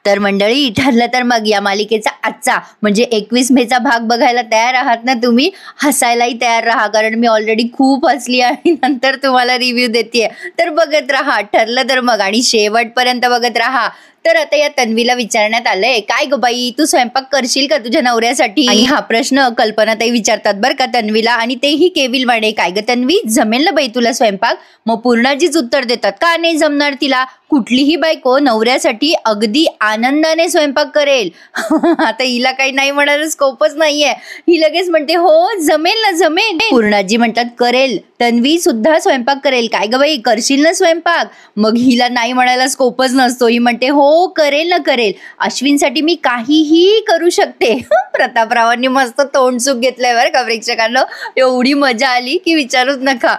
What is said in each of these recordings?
तर मंडळी, ठरलं तर मग या मालिकेचा आजचा म्हणजे 21 मेचा भाग बघायला तयार आहात ना तुम्ही? हसायलाही तयार राहा, कारण मी ऑलरेडी खूप हसली आणि नंतर तुम्हाला रिव्ह्यू देतेय. तर बघत राहा, ठरलं तर मग, आणि शेवटपर्यंत बघत राहा. तर आता या तन्वीला विचारण्यात आलंय, काय ग बाई, तू स्वयंपाक करशील का तुझ्या नवऱ्यासाठी? आणि हा प्रश्न कल्पनाताई विचारतात बरं का तन्वीला, आणि तेही केविलवाणे. काय ग तन्वी, जमेल ना बाई तुला स्वयंपाक? मग पूर्णाजीच उत्तर देतात, का नाही जमणार तिला? कुठलीही बायको नवऱ्यासाठी अगदी आनंदाने स्वयंपाक करेल. आता हिला काही नाही म्हणायला स्कोपच नाहीये. ही लगेच म्हणते, हो जमेल ना, जमेल. पूर्णाजी म्हणतात, करेल. तन्वी सुद्धा स्वयंपाक करेल. काय ग बाई, करशील ना स्वयंपाक? मग हिला नाही म्हणायला स्कोपच नसतो. ही म्हणते, हो करेल ना, करेल. अश्विनसाठी मी काहीही करू शकते. प्रतापरावांनी मस्त तोंडसुख घेतलंय बरं का प्रेक्षकांना. एवढी मजा आली की विचारूच नका.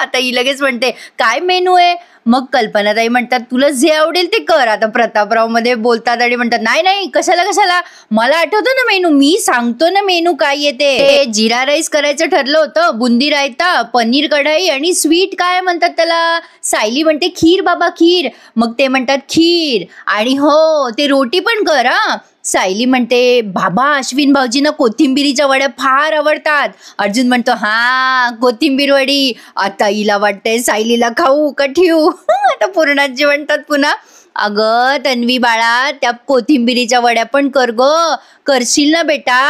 आता ही लगेच म्हणते, काय मेनू आहे? मग कल्पनाताई म्हणतात, तुला जे आवडेल ते कर. आता प्रतापराव मध्ये बोलतात आणि म्हणतात, नाही नाही, कशाला कशाला, मला आठवतं ना मेनू, मी सांगतो ना मेनू काय येते. जिरा राईस करायचं ठरलं होतं, बुंदी रायता, पनीर कढाई आणि स्वीट काय म्हणतात त्याला? सायली म्हणते, खीर बाबा, खीर. मग ते म्हणतात, खीर आणि हो ते रोटी पण कर हा. सायली म्हणते, बाबा अश्विन भाऊजींना कोथिंबिरीच्या वड्या फार आवडतात. अर्जुन म्हणतो, हा कोथिंबीर वडी. आता हिला वाटतंय सायलीला खाऊ का ठेवू. आता पूर्णाजी म्हणतात पुन्हा, अगं तन्वी बाळा, त्या कोथिंबिरीच्या वड्या पण कर ग, करशील ना बेटा?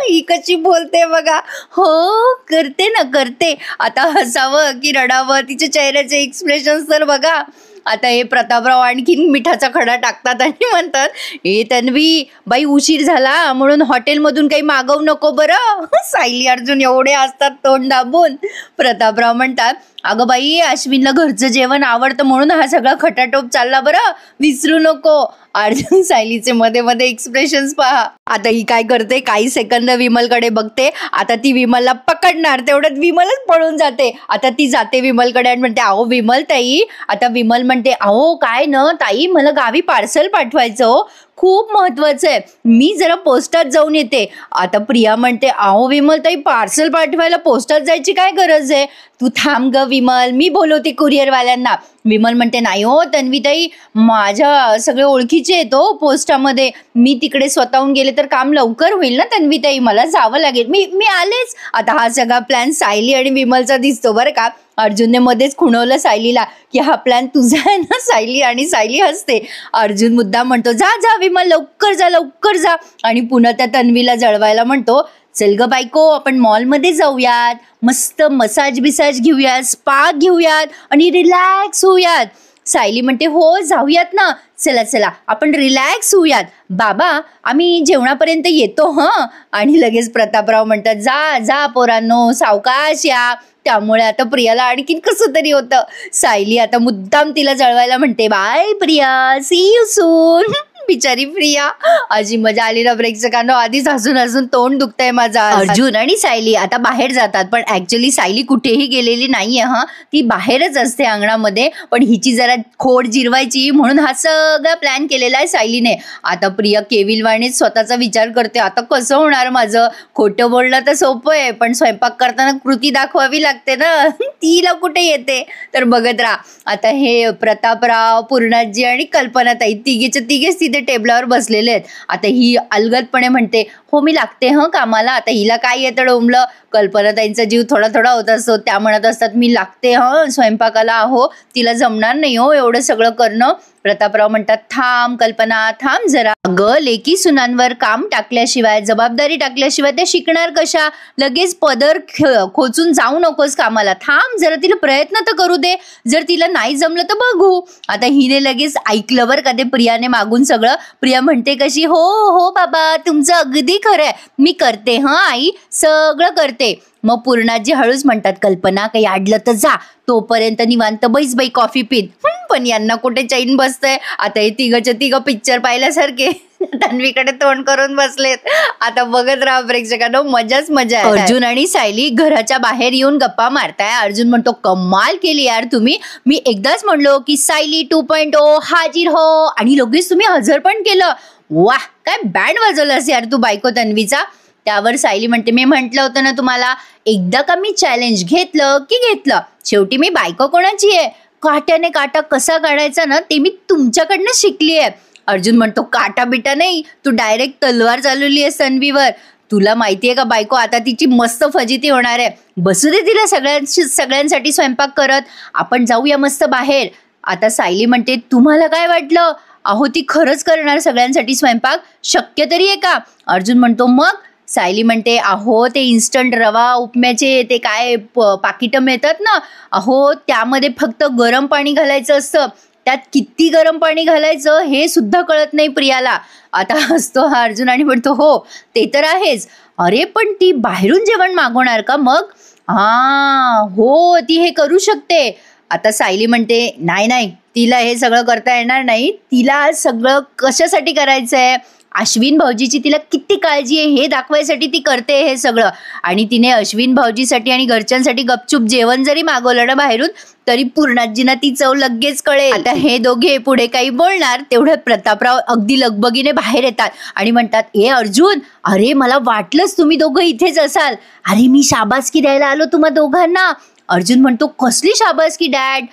ही कशी बोलते बघा. हो करते ना, करते. आता हसावं की रडावं, तिच्या चेहऱ्याचे एक्सप्रेशन तर बघा. आता हे प्रतापराव आणखीन मिठाचा खडा टाकतात आणि म्हणतात, हे तन्वी बाई, उशीर झाला म्हणून हॉटेलमधून काही मागवू नको बरं. सायली अर्जुन एवढे असतात तोंड दाबून. प्रतापराव म्हणतात, अगं बाई, अश्विनला घरचं जेवण आवडतं म्हणून हा सगळा खटाटोप चालला बरं, विसरू नको. अर्जुन सायलीचे मध्ये मध्ये एक्सप्रेशन्स पहा. आता ही काय करते, काही सेकंद विमलकडे बघते. आता ती विमलला पकडणार, तेवढ्यात विमलच पळून जाते. आता ती जाते विमलकडे आणि म्हणते, अहो विमल ताई. आता विमल म्हणते, अहो काय न ताई, मला गावी पार्सल पाठवायचं हो, खूप महत्वाचं आहे, मी जरा पोस्टात जाऊन येते. आता प्रिया म्हणते, अहो विमल ताई, पार्सल पाठवायला पोस्टात जायची काय गरज आहे? तू थांब ग विमल, मी बोलवते कुरिअरवाल्यांना. विमल म्हणते, नाही हो तन्वीताई, माझ्या सगळे ओळखीचे आहेत हो पोस्टामध्ये, मी तिकडे स्वतःहून गेले तर काम लवकर होईल ना तन्वीताई, मला जावं लागेल, मी आलेच. आता हा सगळा प्लॅन सायली आणि विमलचा दिसतो बरं का. अर्जुनने मध्येच खुणवलं सायलीला की हा प्लॅन तुझा आहे ना सायली, आणि सायली हसते. अर्जुन मुद्दाम म्हणतो, जा जा विमल, लवकर जा, लवकर जा. आणि पुन्हा त्या तन्वीला जळवायला म्हणतो, चल ग बायको, आपण मॉलमध्ये जाऊयात, मस्त मसाज बिसाज घेऊयात, स्पा घेऊयात आणि रिलॅक्स होऊयात. सायली म्हणते, हो जाऊयात ना, चला चला आपण रिलॅक्स होऊयात. बाबा आम्ही जेवणापर्यंत येतो हं. आणि लगेच प्रतापराव म्हणतात, जा जा पोरांनो, सावकाश या. त्यामुळे आता प्रियाला आणखीन कसं तरी होतं. सायली आता मुद्दाम तिला जळवायला म्हणते, bye Priya, see you soon. बिचारी प्रिया. अशी मजा आली ना प्रेक्षकांनो, आधीच हसून हसून तोंड दुखतंय माझा. अर्जुन आणि सायली आता बाहेर जातात, पण ऍक्च्युअली सायली कुठेही गेलेली नाहीये हा, ती बाहेरच असते अंगणामध्ये. पण हिची जरा खोड जिरवायची म्हणून हा सगळा प्लॅन केलेला आहे सायलीने. आता प्रिया केविलवाणे स्वतःचा विचार करते, आता कसं होणार माझं? खोटं बोलणं तर सोपं आहे, पण स्वयंपाक करताना कृती दाखवावी लागते ना, तिला कुठे येते. तर बघत राहा. आता हे प्रतापराव, पूर्णाजी आणि कल्पनाताई तिघेच्या तिघेच तिथे टेबलावर बसलेले आहेत. आता ही अलगदपणे म्हणते, हो मी लागते हं कामाला. आता हिला काय येतं डोंबलं. कल्पनाताईंचा जीव थोडा थोडा होत असतो, त्या म्हणत असतात, मी लागते हं स्वयंपाकाला, अहो तिला जमणार नाही हो एवढं सगळं करणं. प्रतापराव म्हणतात, थांब कल्पना, थांब जरा. अगं लेकी सुनांवर काम टाकल्याशिवाय, जबाबदारी टाकल्याशिवाय ते शिकणार कशा? लगेच पदर खोचून जाऊ नकोस कामाला, थांब जरा, तिला प्रयत्न तर करू दे, जर तिला नाही जमलं तर बघू. आता हिने लगेच ऐकलं बरं का ते प्रियाने मागून सगळं. प्रिया म्हणते कशी, हो हो बाबा, तुमचं अगदी खरं आहे, मी करते हं आई, सगळं करते. मग पूर्णाजी हळूच म्हणतात, कल्पना काही अडलं तर जा, तोपर्यंत निवांत बैस बाई कॉफी पीत. पण यांना कुठे चैन बसतंय. आता हे तिघच्या तिघं पिक्चर पाहिल्यासारखे तन्वीकडे तोंड करून बसलेत. आता बघत राहा प्रेक्षकांनो, मजाच मजा आहे. अर्जुन आणि सायली घराच्या बाहेर येऊन गप्पा मारताय. अर्जुन म्हणतो, कमाल केली यार तुम्ही, मी एकदाच म्हणलो की सायली 2.0 हाजीर हो, आणि लगेच तुम्ही हजर पण केलं. वाह, काय बँड वाजवलास यार तू बायको तन्वीचा. त्यावर सायली म्हणते, मी म्हटलं होतं ना तुम्हाला, एकदा का मी चॅलेंज घेतलं की घेतलं, शेवटी मी बायको कोणाची आहे. काट्याने काटा कसा काढायचा ना ते मी तुमच्याकडनं शिकली आहे. अर्जुन म्हणतो काटा बिटा नाही, तू डायरेक्ट तलवार चालवली आहे तन्वीवर. तुला माहितीये का बायको, आता तिची मस्त फजिती होणार आहे. बसू दे तिला सगळ्यांसाठी स्वयंपाक करत, आपण जाऊया मस्त बाहेर. आता सायली म्हणते तुम्हाला काय वाटलं, अहो ती खरंच करणार सगळ्यांसाठी स्वयंपाक, शक्य तरी आहे का? अर्जुन म्हणतो मग. सायली म्हणते अहो ते इन्स्टंट रवा उपम्याचे ते काय पाकिटं मिळतात ना, अहो त्यामध्ये फक्त गरम पाणी घालायचं असतं, त्यात किती गरम पाणी घालायचं हे सुद्धा कळत नाही प्रियाला. आता हसतो हा अर्जुन आणि म्हणतो हो ते तर आहेच. अरे पण ती बाहेरून जेवण मागवणार का मग? हो ती हे करू शकते. आता सायली म्हणते नाही तिला हे सगळं करता येणार नाही, तिला सगळं कशासाठी करायचंय, अश्विन भाऊजीची तिला किती काळजी आहे हे दाखवायसाठी ती करते हे सगळं. आणि तिने अश्विन भाऊजीसाठी आणि घरच्यांसाठी गपचूप जेवण जरी मागवलं ना बाहेरून तरी पूर्णाजींना ती चव लगेच कळेल. आता हे दोघे पुढे काही बोलणार तेवढ्यात प्रतापराव अगदी लगबगीने बाहेर येतात आणि म्हणतात ए अर्जुन, अरे मला वाटलंच तुम्ही दोघं इथेच असाल, अरे मी शाबासकी द्यायला आलो तुम्हा दोघांना. अर्जुन म्हणतो कसली शाबासकी डॅड?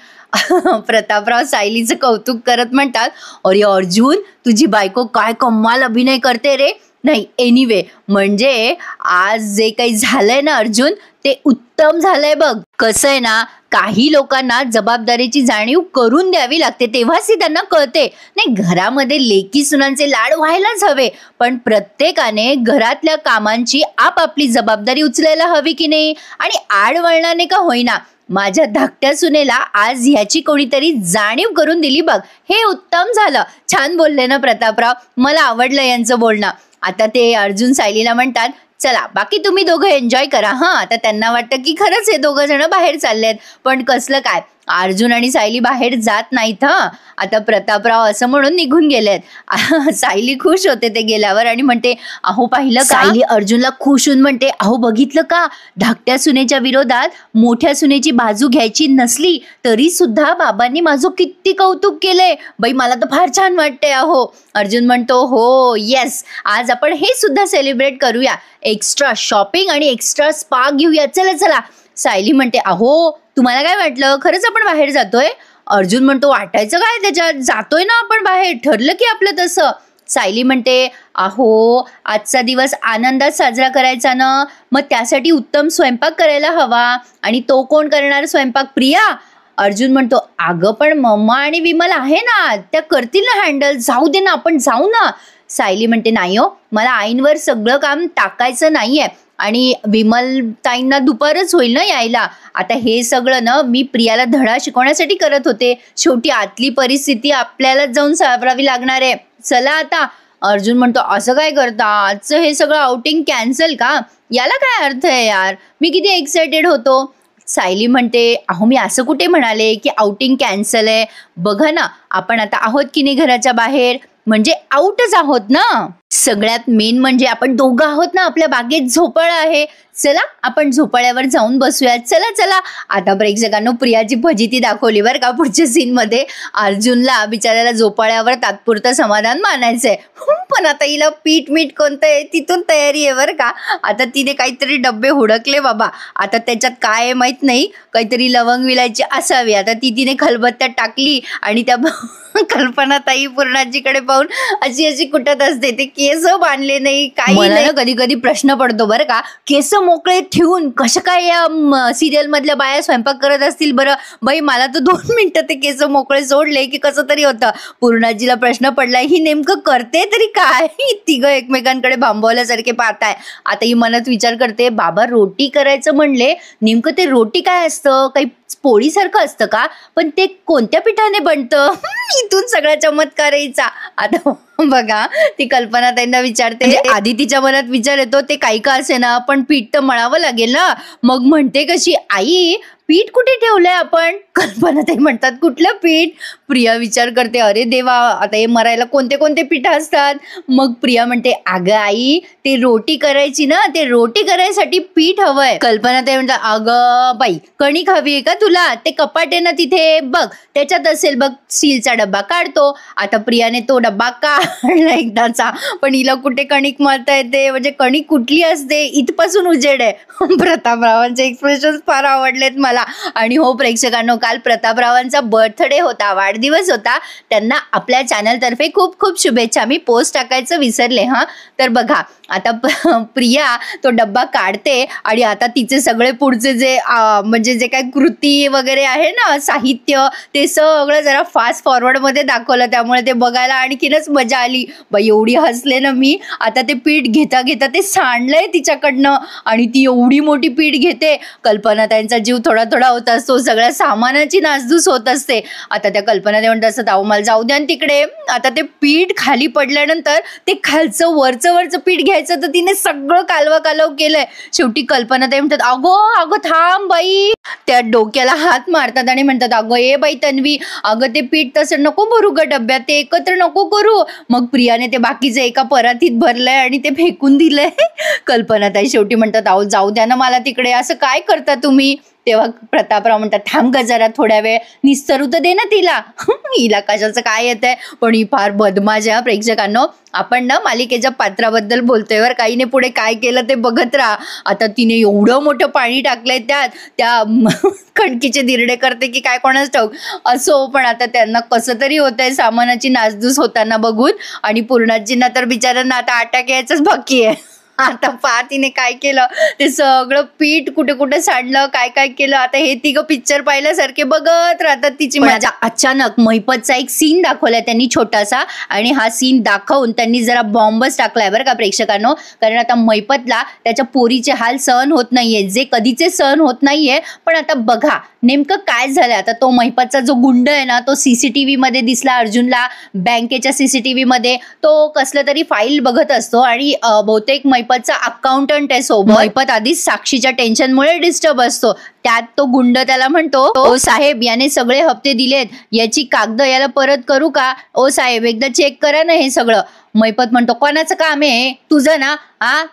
प्रतापराव सायलीचं कौतुक करत म्हणतात अरे अर्जुन तुझी बायको काय कमाल अभिनय करते रे. नाही एनिवे म्हणजे आज जे काही झालंय ना अर्जुन ते उत्तम झालंय बघ. कसं आहे ना, काही लोकांना जबाबदारीची जाणीव करून द्यावी लागते तेव्हाच ती त्यांना कळते. नाही घरामध्ये लेकी सुनांचे लाड व्हायलाच हवे, पण प्रत्येकाने घरातल्या कामांची आपापली जबाबदारी उचलायला हवी की नाही. आणि आडवळणाने का होईना माझ्या धाकट्या सुनेला आज ह्याची कोणीतरी जाणीव करून दिली बघ, हे उत्तम झालं. छान बोलले ना प्रतापराव, मला आवडलं यांचं बोलणं. आता ते अर्जुन सायलीला म्हणतात चला बाकी तुम्ही दोघं एन्जॉय करा. आता त्यांना वाटतं की खरंच हे दोघं जण बाहेर चाललेत, पण कसलं काय अर्जुन आणि सायली बाहेर जात नाहीत. आता प्रतापराव असं म्हणून निघून गेलेत. सायली खुश होते ते गेल्यावर आणि म्हणते अहो पाहिलं का? सायली अर्जुनला खुश होऊन म्हणते अहो बघितलं का, धाकट्या सुनेच्या विरोधात मोठ्या सुनेची बाजू घ्यायची नसली तरी सुद्धा बाबांनी माझं किती कौतुक केलंय बाई, मला तर फार छान वाटतंय. अहो अर्जुन म्हणतो हो येस, आज आपण हे सुद्धा सेलिब्रेट करूया, एक्स्ट्रा शॉपिंग आणि एक्स्ट्रा स्पा घेऊया, चला चला. सायली म्हणते अहो तुम्हाला काय वाटलं, खरंच आपण बाहेर जातोय? अर्जुन म्हणतो वाटायचं काय त्याच्यात, जातोय ना आपण बाहेर, ठरलं की आपलं तसं. सायली म्हणते अहो आजचा दिवस आनंदात साजरा करायचा ना, मग त्यासाठी उत्तम स्वयंपाक करायला हवा, आणि तो कोण करणार स्वयंपाक, प्रिया? अर्जुन म्हणतो अगं पण मम्मा आणि विमल आहे ना, त्या करतील ना हँडल, जाऊ दे ना आपण जाऊ ना. सायली म्हणते नाही हो, मला आईंवर सगळं काम टाकायचं नाहीये, आणि विमल ताईंना दुपारच होईल ना यायला. आता हे सगळं ना मी प्रियाला धडा शिकवण्यासाठी करत होते, शेवटी आतली परिस्थिती आपल्यालाच जाऊन सावरावी लागणार आहे, चला आता. अर्जुन म्हणतो असं काय करता, आजचं हे सगळं आउटिंग कॅन्सल का, याला काय अर्थ आहे यार, मी किती एक्सायटेड होतो. सायली म्हणते अहो मी असं कुठे म्हणाले की आउटिंग कॅन्सल आहे, बघा ना आपण आता आहोत की नाही घराच्या बाहेर, म्हणजे आउटच आहोत ना. सगळ्यात मेन म्हणजे आपण दोघं आहोत ना, आपल्या बागेत झोपाळा आहे, चला आपण झोपाळ्यावर जाऊन बसूया, चला चला. आता प्रेक्षकांनो प्रियाची फजिती दाखवली बरं का पुढच्या सीन मध्ये. अर्जुनला बिचाऱ्याला झोपाळ्यावर तात्पुरतं समाधान मानायचंय, पण आता हिला पीठ मीठ कोणतं आहे तिथून तयारी आहे बरं का. आता तिने काहीतरी डब्बे हुडकले बाबा, आता त्याच्यात काय आहे माहित नाही, काहीतरी लवंग विलायची असावी. आता ती तिने खलबत्त्यात टाकली आणि त्या कल्पनाताई पूर्णाजीकडे पाहून अशी अशी कुटत असते, ते केस बांधले नाही काही नाही. कधी कधी प्रश्न पडतो बरं का, केस मोकळे ठेवून कसं काय या सिरियल मधल्या बाया स्वयंपाक करत असतील बरं बाई. मला तर 2 मिनिटं ते केस मोकळे सोडले की कसं तरी होतं. पूर्णाजीला प्रश्न पडलाय ही नेमकं करते तरी काय, तिघं एकमेकांकडे भांबवल्यासारखे पाहताय. आता ही मनात विचार करते बाबा रोटी करायचं म्हणले, नेमकं ते रोटी काय असतं, काही पोळीसारखं असतं का, पण ते कोणत्या पिठाने बनतं, इथून सगळा चमत्कार यायचा. आता बघा ती कल्पना त्यांना विचारते, आधी तिच्या मनात विचार येतो ते काही का असे ना, पण पीठ तर मळावं लागेल ना. मग म्हणते कशी आई पीठ कुठे ठेवलंय आपण? कल्पना ताई म्हणतात कुठलं पीठ? प्रिया विचार करते अरे देवा आता हे मरायला कोणते कोणते पीठ असतात. मग प्रिया म्हणते अगं आई ते रोटी करायची ना, ते रोटी करायसाठी पीठ हवंय. कल्पना ताई म्हणतात अगं बाई कणिक हवी आहे का तुला, ते कपाट आहे ना तिथे बघ त्याच्यात असेल बघ, स्टीलचा डब्बा काढतो. आता प्रियाने तो डब्बा काढला एकदाचा, पण हिला कुठे कणिक मळता येते, म्हणजे कणिक कुठली असते इथपासून उजेड आहे. प्रतापरावांचे एक्सप्रेशन फार आवडलेत मला. तुम्हाला. आणि हो प्रेक्षकांनो, काल प्रतापरावांचा बर्थडे होता, वाढदिवस होता. त्यांना आपल्या चॅनलतर्फे खूप खूप शुभेच्छा. मी पोस्ट टाकायचं विसरले हा. तर बघा आता प्रिया तो डब्बा काढते आणि आता तिचे सगळे पुढचे जे म्हणजे जे काही कृती वगैरे आहे ना, साहित्य, ते सगळं जरा फास्ट फॉरवर्ड मध्ये दाखवलं. त्यामुळे ते बघायला आणखीनच मजा आली. बाई एवढी हसले ना मी. आता ते पीठ घेता घेता ते सांडलंय तिच्याकडनं आणि ती एवढी मोठी पीठ घेते. कल्पना त्यांचा जीव थोडा थोडा होत असतो, सगळ्या सामानाची नासधूस होत असते. आता त्या कल्पना ते म्हणत असतात, अहो मला जाऊ द्या तिकडे. आता ते पीठ खाली पडल्यानंतर ते खालचं वरचं पीठ घ्यायचं, तर तिने सगळं कालव केलंय. शेवटी कल्पना ते म्हणतात, अगं थांब बाई. त्या डोक्याला हात मारतात आणि म्हणतात, अगं ए बाई तन्वी, अगं ते पीठ तसं नको भरू ग डब्यात, ते एकत्र नको करू. मग प्रियाने ते बाकीचं एका परातीत भरलंय आणि ते फेकून दिलंय. कल्पना ताई शेवटी म्हणतात, अहो जाऊ द्या ना मला तिकडे, असं काय करता तुम्ही. तेव्हा प्रतापराव म्हणतात, थांब ग जरा थोड्या वेळ, निस्तरू तर दे ना तिला. हिला कशाचं काय येत आहे, पण ही फार बदमाश आहे. प्रेक्षकांनो, आपण ना मालिकेच्या पात्राबद्दल बोलतोय वर, काहीने पुढे काय केलं ते बघत राहा. आता तिने एवढं मोठं पाणी टाकलंय त्या कणकीचे दिरडे करते की काय कोणाच ठाऊक. असो, पण आता त्यांना कसं तरी होतंय सामानाची नासधूस होताना बघून. आणि पूर्णाजींना तर बिचाऱ्यांना आता अटॅक यायचंच बाकी आहे. आता पहा तिने काय केलं, ते सगळं पीठ कुठे कुठे सांडलं, काय केलं. आता हे तिघं पिक्चर पाहिल्यासारखे बघत राहतात तिची मजा. अचानक महिपतचा एक सीन दाखवलाय त्यांनी छोटासा, आणि हा सीन दाखवून त्यांनी जरा बॉम्बच टाकलाय बरं का प्रेक्षकांनो. कारण आता महिपतला त्याच्या पोरीचे हाल सहन होत नाहीये, जे कधीचे सहन होत नाहीये. पण आता बघा नेमकं काय झालंय. आता तो महिपतचा जो गुंड आहे ना, तो सीसीटीव्ही मध्ये दिसला अर्जुनला. बँकेच्या सीसीटीव्ही मध्ये तो कसलं तरी फाईल बघत असतो आणि बहुतेक महिपतचा अकाउंटंट आहे सोबत. महिपत आधीच साक्षीच्या टेन्शनमुळे डिस्टर्ब असतो. त्यात तो गुंड त्याला म्हणतो, ओ साहेब याने सगळे हप्ते दिलेत, याची कागद याला परत करू का. ओ साहेब एकदा चेक करा ना हे सगळं. महिपत म्हणतो, कोणाचं काम आहे, तुझं ना.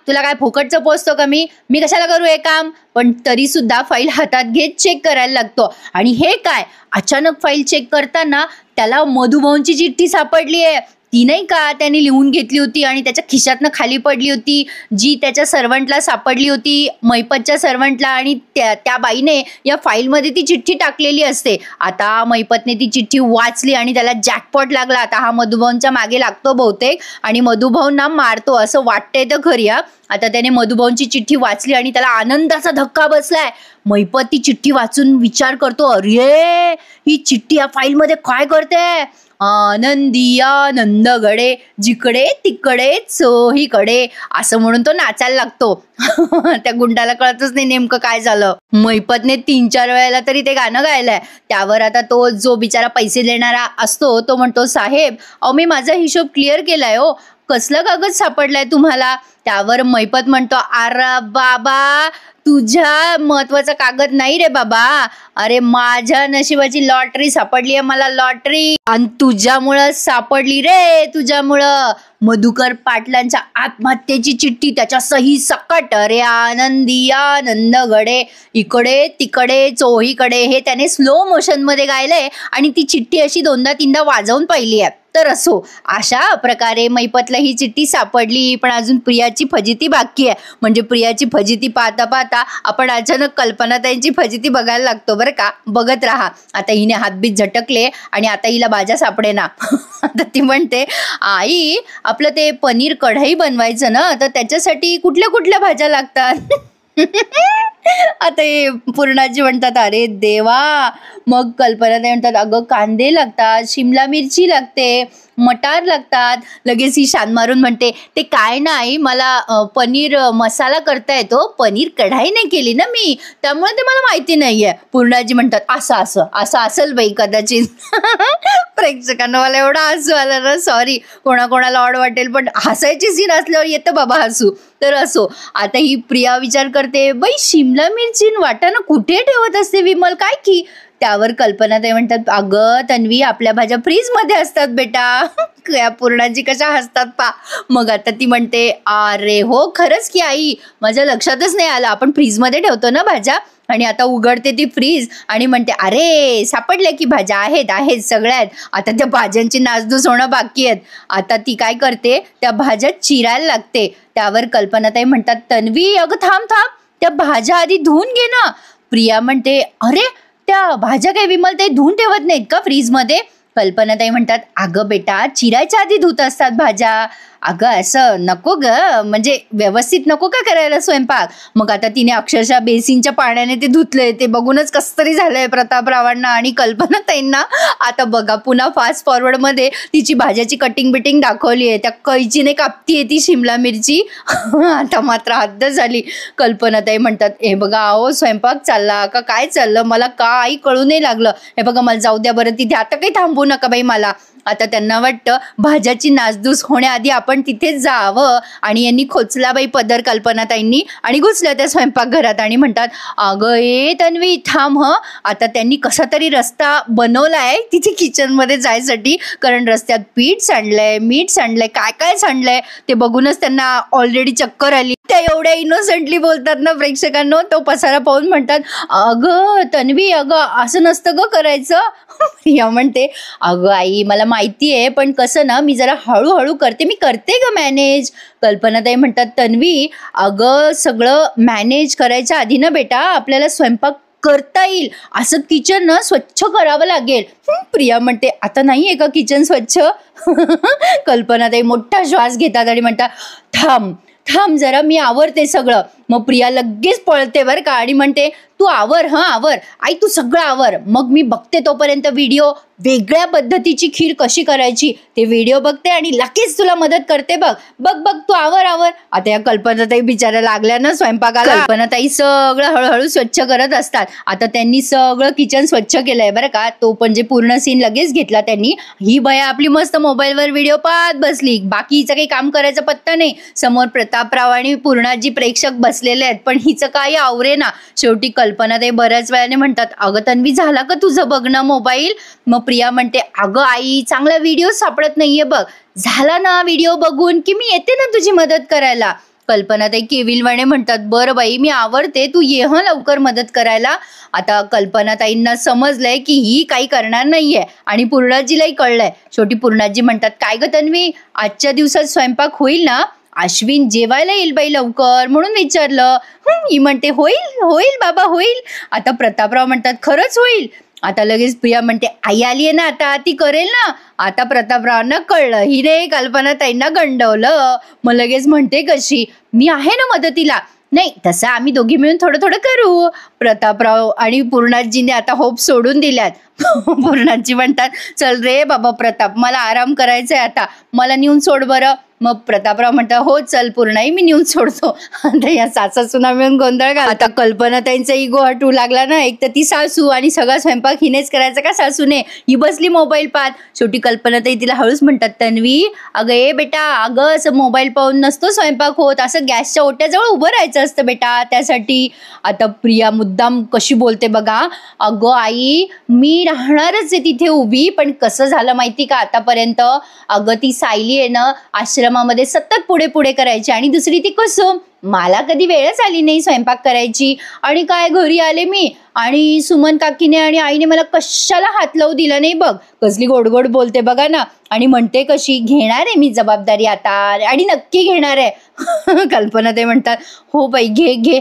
तुला काय फुकटचं पोचतो का मी कशाला करू हे काम. पण तरी सुद्धा फाईल हातात घेत चेक करायला लागतो. आणि हे काय, अचानक फाईल चेक करताना त्याला मधुभाऊंची चिठ्ठी सापडली आहे. ती नाही का त्यांनी लिहून घेतली होती आणि त्याच्या खिशातनं खाली पडली होती, जी त्याच्या सर्वंटला सापडली होती, महिपतच्या सर्वंटला. आणि त्या बाईने या फाईलमध्ये ती चिठ्ठी टाकलेली असते. आता महिपतने ती चिठ्ठी वाचली आणि त्याला जॅकपॉट लागला. आता हा मधुभाऊंच्या मागे लागतो बहुतेक आणि मधुभाऊंना मारतो असं वाटतंय तर खरी. आता त्याने मधुभाऊंची चिठ्ठी वाचली आणि त्याला आनंदाचा धक्का बसलाय. महिपत ती चिठ्ठी वाचून विचार करतो, अरे ही चिठ्ठी या फाईलमध्ये काय करते. आनंदी आनंदगडे, जिकडे तिकडे चोहीकडे, असं म्हणून तो नाचायला लागतो. त्या गुंडाला कळतच नाही नेमकं काय झालं. महिपतने 3-4 वेळेला तरी ते गाणं गायलंय. त्यावर आता तो जो बिचारा पैसे देणारा असतो तो म्हणतो, साहेब अहो मी माझा हिशोब क्लिअर केलाय हो, कसलं कागद सापडलाय तुम्हाला. त्यावर महिपत म्हणतो, अरे बाबा तुझ्या महत्वाचा कागद नाही रे बाबा, अरे माझ्या नशिबाची लॉटरी सापडली आहे मला, लॉटरी. आणि तुझ्यामुळं सापडली रे, तुझ्यामुळं. मधुकर पाटलांच्या आत्महत्येची चिठ्ठी त्याच्या सही सकट. अरे आनंदी आनंदगडे, इकडे तिकडे चोहीकडे, हे त्याने स्लो मोशन मध्ये गायलंय आणि ती चिठ्ठी अशी 2दा-3दा वाजवून पाहिली आहे. तर असो, अशा प्रकारे महिपतला ही चिठ्ठी सापडली. पण अजून प्रियाची फजिती बाकी आहे. म्हणजे प्रियाची फजिती पाहता पाहता आपण अचानक कल्पनाताईंची फजिती बघायला लागतो बरं का. बघत राहा. आता हिने हातबीत झटकले आणि आता हिला भाज्या सापडेना. आता ती म्हणते, आई आपलं ते पनीर कढई बनवायचं ना, तर त्याच्यासाठी कुठल्या कुठल्या भाज्या लागतात. आता हे पूर्णाजी म्हणतात, अरे देवा. मग कल्पना ते म्हणतात, अगं कांदे लागतात, शिमला मिरची लागते, मटार लागतात. लगेच ही शान मारून म्हणते, ते काय नाही मला पनीर मसाला करता येतो, पनीर कढाई नाही केली ना मी, त्यामुळे ते मला माहिती नाहीये. पूर्णाजी म्हणतात, असं असेल बाई कदाचित. प्रेक्षकांना मला एवढा हसू आलं ना, सॉरी कोणाकोणाला ऑड वाटेल, पण हसायची सीन असल्यावर येतं बाबा हसू. तर असो, आता ही प्रिया विचार करते, बाई शिमला मिरची वाटाणा कुठे ठेवत असते विमल, काय की. त्यावर कल्पना ते म्हणतात, अगं तन्वी आपल्या भाज्या फ्रीज मध्ये असतात बेटा. या पूर्णाजी कशा हसतात पा. मग आता ती म्हणते, अरे हो खरंच की आई, माझ्या लक्षातच नाही आलं, आपण फ्रीज मध्ये ठेवतो ना भाज्या. आणि आता उघडते ती फ्रीज आणि म्हणते, अरे सापडल्या की भाज्या आहेत सगळ्यात. आता त्या भाज्यांची नासधूस होणं बाकी आहेत. आता ती काय करते, त्या भाज्या चिरायला लागते. त्यावर कल्पनाताई म्हणतात, तन्वी अगं थांब, त्या भाज्या आधी धुवून घे ना. प्रिया म्हणते, अरे त्या भाज्या काही विमलताई धुवून ठेवत नाहीत का फ्रीजमध्ये? कल्पनाताई म्हणतात, अगं बेटा, चिरायच्या आधी धुत असतात भाज्या. अगं असं नको ग, म्हणजे व्यवस्थित नको का करायला स्वयंपाक? मग आता तिने अक्षरशः बेसिनच्या पाण्याने ते धुतले. ते बघूनच कसं तरी झालंय प्रतापरावांना आणि कल्पनाताईंना. आता बघा पुन्हा फास्ट फॉरवर्ड मध्ये तिची भाज्याची कटिंग बिटिंग दाखवली आहे. त्या कैचीने कापतीये ती शिमला मिरची. आता मात्र हद्द झाली. कल्पनाताई म्हणतात, हे बघा अहो स्वयंपाक चालला का काय चाललं मला काही कळू नाही लागलं. हे बघा मला जाऊ द्या बरं तिथे, आता काही थांबू नका बाई मला. आता त्यांना वाटतं भाज्याची नासधूस होण्याआधी आपण तिथेच जावं. आणि यांनी खोचला बाई पदर कल्पनाताईंनी आणि घुसल्या त्या स्वयंपाकघरात आणि म्हणतात, अगं ए तन्वी थांब ह. आता त्यांनी कसा तरी रस्ता बनवलाय तिथे किचनमध्ये जायसाठी, कारण रस्त्यात पीठ सांडलंय, मीठ सांडलंय, काय काय सांडलंय ते बघूनच त्यांना ऑलरेडी चक्कर आली. त्या एवढ्या इनोसेंटली बोलतात ना प्रेक्षकांनो. तो पसारा पाहून म्हणतात, अगं तन्वी, अगं असं नसतं ग करायचं. प्रिया म्हणते, अगं आई मला माहिती आहे, पण कसं ना मी जरा हळूहळू करते, मी करते ग मॅनेज. कल्पनाताई म्हणतात, तन्वी अगं सगळं मॅनेज करायच्या आधी ना बेटा आपल्याला स्वयंपाक करता येईल असं किचन ना स्वच्छ करावं लागेल. प्रिया म्हणते, आता नाही आहे का किचन स्वच्छ? कल्पनाताई मोठा श्वास घेतात आणि म्हणतात, थांब थांब जरा मी आवरते सगळं. मग प्रिया लगेच पळते बरं का आणि म्हणते, तू आवर, आवर आई, तू सगळं आवर, मग मी बघते तोपर्यंत व्हिडिओ वेगळ्या पद्धतीची खीर कशी करायची ते व्हिडिओ बघते आणि लगेच तुला मदत करते. बघ बघ बघ तू आवर आवर. आता या कल्पनाताई बिचाऱ्या लागल्या ना स्वयंपाकाला. कल्पनाताई सगळं हळूहळू स्वच्छ करत असतात. आता त्यांनी सगळं किचन स्वच्छ केलंय बरं का. तो म्हणजे पूर्ण सीन लगेच घेतला त्यांनी. ही बया आपली मस्त मोबाईलवर व्हिडिओ पाहत बसली, बाकी हिचं काही काम करायचा पत्ता नाही. समोर प्रतापराव आणि पूर्णाजी प्रेक्षक बसलेले आहेत, पण हिचं काही आवरे ना. शेवटी कल्पनाताई बऱ्याच वेळाने म्हणतात, अगं तन्वी झाला का तुझं बघणं मोबाईल? मग प्रिया म्हणते, अगं आई चांगला व्हिडिओ सापडत नाहीये बघ, झाला ना व्हिडिओ बघून की मी येते ना तुझी मदत करायला. कल्पनाताई केविलवाणे म्हणतात, बरं बाई मी आवरते, तू ये हं लवकर मदत करायला. आता कल्पनाताईंना समजलंय की ही काही करणार नाहीये आणि पूर्णाजीलाही कळलंय. शेवटी पूर्णाजी म्हणतात, काय ग तन्वी आजच्या दिवसात स्वयंपाक होईल ना? अश्विन जेवायला येईल बाई लवकर म्हणून विचारलं. ही म्हणते, होईल होईल बाबा होईल. आता प्रतापराव म्हणतात, खरंच होईल? आता लगेच प्रिया म्हणते, आई आली आहे ना आता, ती करेल ना. आता प्रतापरावांना कळलं हिने कल्पनाताईंना गंडवलं. मग लगेच म्हणते, कशी मी आहे ना मदतीला. नाही तसं आम्ही दोघी मिळून थोडं थोडं करू. प्रतापराव आणि पूर्णाजीने आता होप सोडून दिल्यात. पूर्णाजी म्हणतात, चल रे बाबा प्रताप, मला आराम करायचा आहे आता, मला नेऊन सोड बरं. मग प्रतापराव म्हणतात, हो चल पूर्णाई मी नेऊन सोडतो. आता या सासा सुना मिळून गोंधळ घाल. आता कल्पनाताईंचा इगो हटू लागला ना. एक तर ती सासू आणि सगळा स्वयंपाक हिनेच करायचा का सासूने? ही बसली मोबाईल पाहत. शेवटी कल्पनाताई तिला हळूच म्हणतात, तन्वी अगं ए बेटा, अगं असं मोबाईल पाहून नसतो स्वयंपाक होत, असं गॅसच्या ओट्याजवळ उभं राहायचं असतं बेटा त्यासाठी. आता प्रिया मुद्दाम कशी बोलते बघा, अगं आई मी राहणारच आहे तिथे उभी, पण कसं झालं माहिती का आतापर्यंत, अगं ती सायली आहे ना आश्रमामध्ये सतत पुढे पुढे करायची आणि दुसरी ती कसं, मला कधी वेळच आली नाही स्वयंपाक करायची. आणि काय घरी आले मी आणि सुमन काकीने आणि आईने मला कशाला हात लावू दिला नाही बघ. कसली गोड गोड बोलते बघा ना. आणि म्हणते कशी, घेणार आहे मी जबाबदारी आता आणि नक्की घेणार आहे. कल्पनाताई म्हणतात, हो बाई घे घे.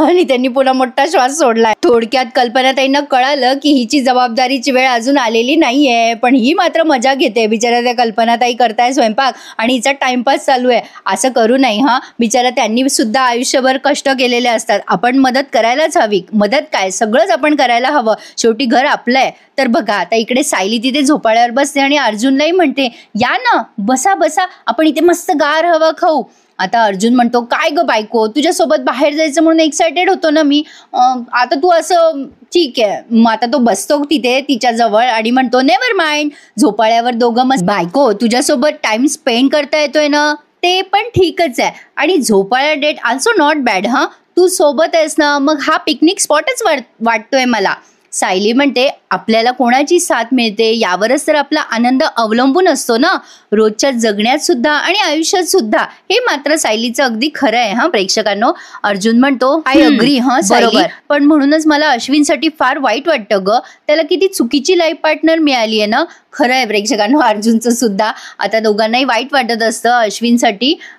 आणि त्यांनी पुन्हा मोठा श्वास सोडलाय. थोडक्यात कल्पनाताईंना कळालं की हिची जबाबदारीची वेळ अजून आलेली नाहीये, पण ही मात्र मजा घेते. बिचारा त्या कल्पनाताई करताय स्वयंपाक आणि हिचा टाइमपास चालू आहे. असं करू नये हा. बिचारा त्यांनी सुद्धा आयुष्यभर कष्ट केलेले असतात. आपण मदत करायलाच हवी. मदत काय सगळंच आपण करायला हवं. शेवटी घर आपलं आहे. तर बघा आता इकडे सायली तिथे झोपाळ्यावर बसते आणि अर्जुनलाही म्हणते, या ना बसा बसा, आपण इथे मस्त गार हवा खाऊ. आता अर्जुन म्हणतो, काय ग बायको, तुझ्यासोबत बाहेर जायचं म्हणून एक्सायटेड होतो ना मी. आता तू असं ठीक आहे. मग आता तो बसतो तिथे तिच्या जवळ आणि म्हणतो, नेव्हर माइंड. झोपाळ्यावर दोघं मस्त, बायको तुझ्यासोबत टाइम स्पेंड करता येतोय ना, ते पण ठीकच आहे. आणि झोपाळ्या डेट आल्सो नॉट बॅड. तू सोबत आहेस ना, मग हा पिकनिक स्पॉटच वाटतोय मला. सायली म्हणते, आपल्याला कोणाची साथ मिळते यावरच तर आपला आनंद अवलंबून असतो ना, रोजच्या जगण्यात सुद्धा आणि आयुष्यात सुद्धा. हे मात्र सायलीचं अगदी खरं आहे हा प्रेक्षकांनो. अर्जुन म्हणतो, आय अग्री बरोबर, पण म्हणूनच मला अश्विनसाठी फार वाईट वाटतं ग. त्याला किती चुकीची लाईफ पार्टनर मिळाली आहे ना. खरं आहे प्रेक्षकांनो, अर्जुनचं सुद्धा आता दोघांनाही वाईट वाटत असतं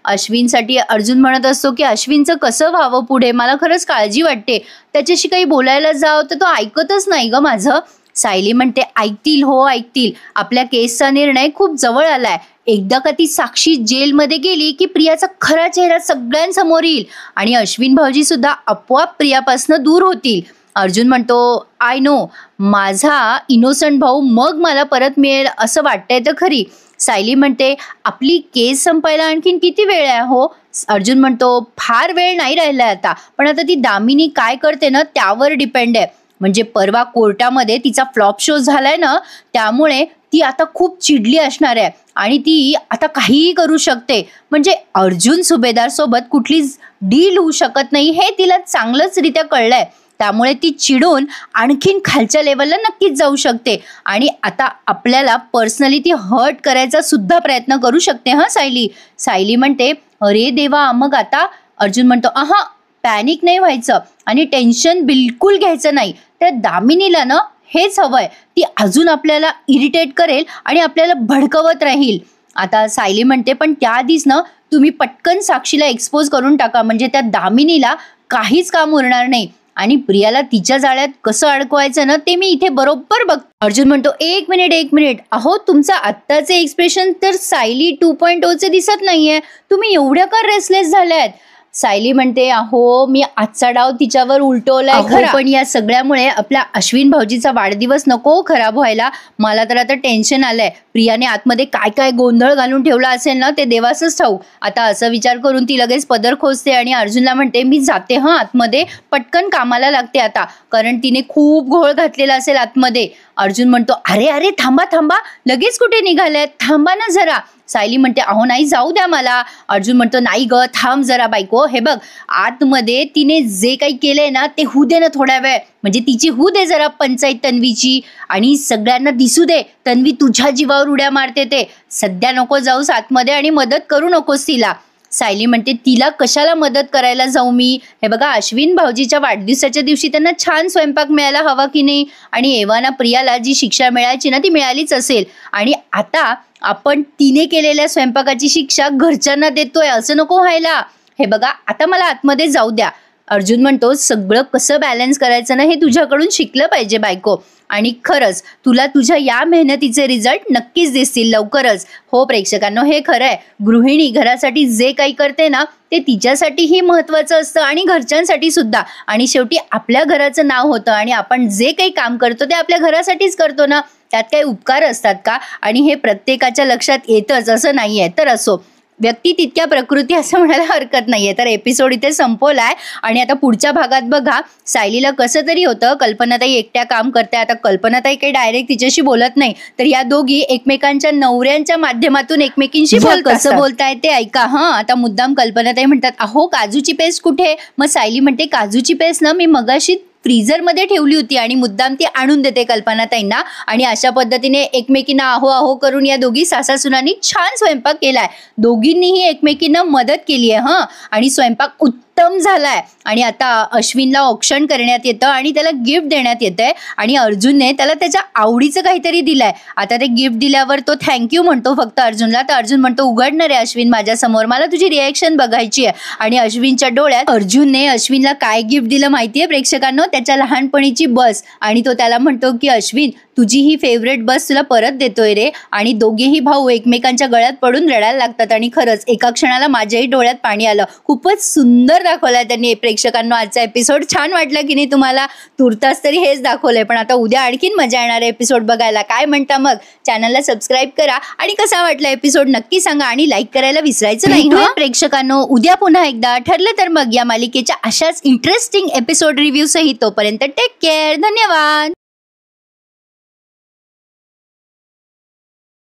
अश्विनसाठी अर्जुन म्हणत असतो की अश्विनचं कसं व्हावं पुढे, मला खरंच काळजी वाटते, त्याच्याशी काही बोलायला जाव तर तो ऐकतच नाही ग माझं. सायली म्हणते ऐकतील हो ऐकतील, आपल्या केसचा निर्णय खूप जवळ आलाय, एकदा का ती साक्षी जेलमध्ये गेली की प्रियाचा खरा चेहरा सगळ्यांसमोर येईल आणि अश्विन भाऊजी सुद्धा आपोआप प्रियापासून दूर होतील. अर्जुन म्हणतो आय नो, माझा इनोसंट भाऊ मग मला परत मिळेल असं वाटतंय तर खरी. सायली म्हणते आपली केस संपायला आणखीन किती वेळ आहे हो. अर्जुन म्हणतो फार वेळ नाही राहिलाय आता, पण आता ती दामिनी काय करते ना त्यावर डिपेंड आहे. म्हणजे परवा कोर्टामध्ये तिचा फ्लॉप शो झालाय ना, त्यामुळे ती आता खूप चिडली असणार आहे आणि ती आता काहीही करू शकते. म्हणजे अर्जुन सुभेदार सोबत कुठलीच डील होऊ शकत नाही हे तिला चांगलंच रित्या कळलंय. त्यामुळे ती चिडून आणखीन खालच्या लेवलला नक्कीच जाऊ शकते आणि आता आपल्याला पर्सनली ती हर्ट करायचा सुद्धा प्रयत्न करू शकते. सायली म्हणते अरे देवा मग आता. अर्जुन म्हणतो पॅनिक नाही व्हायचं आणि टेन्शन बिलकुल घ्यायचं नाही. त्या दामिनीला ना हेच हवंय, ती अजून आपल्याला इरिटेट करेल आणि आपल्याला भडकवत राहील. आता सायली म्हणते पण त्याआधीच ना तुम्ही पटकन साक्षीला एक्सपोज करून टाका, म्हणजे त्या दामिनीला काहीच काम उरणार नाही आणि प्रियाला तिच्या जाळ्यात कसं अडकवायचं ना ते मी इथे बरोबर बघ. अर्जुन म्हणतो एक मिनिट, अहो तुमचं आत्ताचे एक्सप्रेशन तर सायली 2.0 दिसत नाहीये, तुम्ही एवढ्या का रेसलेस झाल्यात. सायली म्हणते अहो मी आजचा डाव तिच्यावर उलटवलाय खरं, पण या सगळ्यामुळे आपला अश्विन भाऊजीचा वाढदिवस नको खराब व्हायला. मला तर आता टेन्शन आलंय, प्रियाने आतमध्ये काय काय गोंधळ घालून ठेवला असेल ना ते देवासच ठाऊक. आता असं विचार करून ती लगेच पदर खोचते आणि अर्जुनला म्हणते मी जाते आतमध्ये, पटकन कामाला लागते आता, कारण तिने खूप घोळ घातलेला असेल आतमध्ये. अर्जुन म्हणतो अरे थांबा, लगेच कुठे निघाल्यात, थांबा ना जरा. सायली म्हणते अहो नाही जाऊ द्या मला. अर्जुन म्हणतो नाही ग थांब जरा बायको, हे बघ आतमध्ये तिने जे काही केलंय ना ते होऊ दे ना थोड्या वेळ, म्हणजे तिची होऊ दे जरा पंचायत तन्वीची आणि सगळ्यांना दिसू दे तन्वी तुझ्या जीवावर उड्या मारते ते. सध्या नको जाऊस आतमध्ये आणि मदत करू नकोस तिला. सायली म्हणते तिला कशाला मदत करायला जाऊ मी, हे बघा अश्विन भाऊजीच्या वाढदिवसाच्या दिवशी त्यांना छान स्वयंपाक मिळायला हवा की नाही, आणि एव्हाना प्रियाला जी शिक्षा मिळायची ना ती मिळालीच असेल आणि आता आपण तिने केलेल्या स्वयंपाकाची शिक्षा घरच्यांना देतोय, असं नको व्हायला. हे बघा आता मला आतमध्ये जाऊ द्या. अर्जुन म्हणतो सगळं कसं बॅलन्स करायचं ना हे तुझ्याकडून शिकलं पाहिजे बायको, आणि खरंच तुला तुझ्या या मेहनतीचे रिझल्ट नक्कीच दिसतील लवकरच. हो प्रेक्षकांनो हे खरं आहे, गृहिणी घरासाठी जे काही करते ना ते तिच्यासाठीही महत्त्वाचं असतं आणि घरच्यांसाठी सुद्धा, आणि शेवटी आपल्या घराचं नाव होतं आणि आपण जे काही काम करतो ते आपल्या घरासाठीच करतो ना, त्यात काही उपकार असतात का, आणि हे प्रत्येकाच्या लक्षात येतच असं नाहीये. तर असो, व्यक्ती तितक्या प्रकृती असं म्हणायला हरकत नाहीये. तर एपिसोड इथे संपवलाय आणि आता पुढच्या भागात बघा सायलीला कसं तरी होतं, कल्पनाताई एकट्या काम करते. आता कल्पनाताई काही डायरेक्ट तिच्याशी बोलत नाही, तर या दोघी एकमेकांच्या नवऱ्यांच्या माध्यमातून एकमेकींशी बोलतात. कसं बोलताय ते ऐका. आता मुद्दाम कल्पनाताई म्हणतात अहो काजूची पेस्ट कुठे, मग सायली म्हणते काजूची पेस्ट ना मी मगाशी फ्रीझरमध्ये ठेवली होती आणि मुद्दाम ती आणून देते कल्पनाताईंना, आणि अशा पद्धतीने एकमेकींना अहो करून या दोघी सासासुनांनी छान स्वयंपाक केलाय. दोघींनीही एकमेकींना मदत केली आहे आणि स्वयंपाक उत्तम झालाय. आणि आता अश्विनला औक्षण करण्यात येतं आणि त्याला गिफ्ट देण्यात येतंय आणि अर्जुनने त्याला त्याच्या आवडीचं काहीतरी दिलंय. आता ते गिफ्ट दिल्यावर तो थँक्यू म्हणतो फक्त अर्जुनला, तर अर्जुन म्हणतो उघडणार आहे अश्विन माझ्यासमोर, मला तुझी रिॲक्शन बघायची आहे. आणि अश्विनच्या डोळ्यात अर्जुनने अश्विनला काय गिफ्ट दिलं माहितीये प्रेक्षकांनो, त्याच्या लहानपणीची बस, आणि तो त्याला म्हणतो की अश्विन तुझी ही फेवरेट बस तुला परत देतोय रे. आणि दोघेही भाऊ एकमेकांच्या गळ्यात पडून रडायला लागतात आणि खरंच एका क्षणाला माझ्याही डोळ्यात पाणी आलं. खूपच सुंदर दाखवलाय त्यांनी प्रेक्षकांनो आजचा एपिसोड. छान वाटलं की नाही तुम्हाला, तुर्तास तरी हेच दाखवलंय, पण आता उद्या आणखीन मजा येणार आहे एपिसोड बघायला. काय म्हणता मग, चॅनलला सबस्क्राईब करा आणि कसा वाटला एपिसोड नक्की सांगा आणि लाईक करायला विसरायचं नाही प्रेक्षकांनो. उद्या पुन्हा एकदा ठरलं तर मग या मालिकेच्या अशाच इंटरेस्टिंग एपिसोड रिव्ह्यू सहित. तोपर्यंत टेक केअर, धन्यवाद.